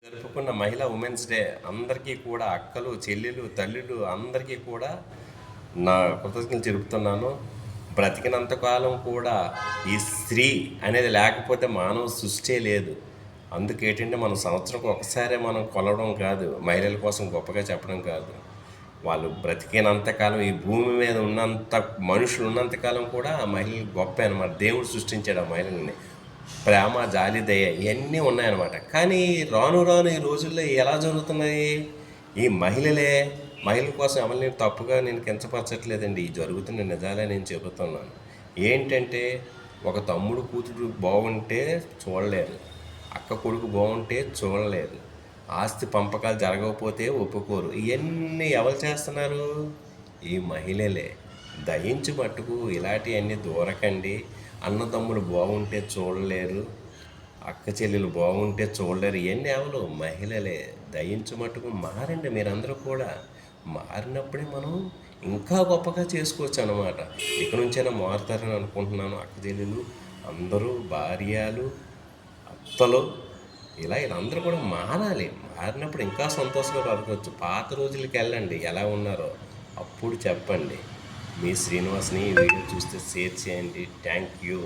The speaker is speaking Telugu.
జరుపుకున్న మహిళా ఉమెన్స్ డే అందరికీ కూడా అక్కలు చెల్లెలు తల్లులు అందరికీ కూడా నా కృతజ్ఞతలు తెలుపుతున్నాను. బ్రతికినంత కాలం కూడా ఈ స్త్రీ అనేది లేకపోతే మానవ సృష్టి లేదు. అందుకేంటంటే మనం సంవత్సరంకి ఒకసారే మనం కొలవడం కాదు, మహిళల కోసం గొప్పగా చెప్పడం కాదు. వాళ్ళు బ్రతికినంతకాలం ఈ భూమి మీద ఉన్నంత మనుషులు ఉన్నంతకాలం కూడా ఆ మహిళలు గొప్ప అనమాట. దేవుడు సృష్టించాడు ఆ మహిళల్ని. ప్రేమ, జాలి, దయ ఇవన్నీ ఉన్నాయన్నమాట. కానీ రాను రాను ఈ రోజుల్లో ఎలా జరుగుతున్నాయి? ఈ మహిళల కోసం ఎవరిని తప్పుగా నేను కించపరచట్లేదండి. ఈ జరుగుతున్న నిజాలే నేను చెబుతున్నాను. ఏంటంటే ఒక తమ్ముడు కూతురు బాగుంటే చూడలేరు, అక్క కొడుకు బాగుంటే చూడలేరు, ఆస్తి పంపకాలు జరగకపోతే ఒప్పుకోరు. ఇవన్నీ ఎవరు చేస్తున్నారు? ఈ మహిళలే. దయించి మట్టుకు ఇలాంటివన్నీ దూరకండి. అన్నదమ్ములు బాగుంటే చూడలేరు, అక్క చెల్లెలు బాగుంటే చూడలేరు. ఇవన్నీ ఎవరు? మహిళలే. దయించి మట్టుకు మారండి. మీరందరూ కూడా మారినప్పుడే మనం ఇంకా గొప్పగా చేసుకోవచ్చు అన్నమాట. ఇక నుంచైనా మారుతారని అనుకుంటున్నాను. అక్క చెల్లెలు అందరూ, భార్యలు, అత్తలు, వీళ్ళందరూ కూడా మారాలి. మారినప్పుడు ఇంకా సంతోషంగా బతకవచ్చు. పాత రోజులకి వెళ్ళండి, ఎలా ఉన్నారో అప్పుడు చెప్పండి. మీ శ్రీనివాస్ని ఈ వీడియో చూస్తే షేర్ చేయండి. Thank you.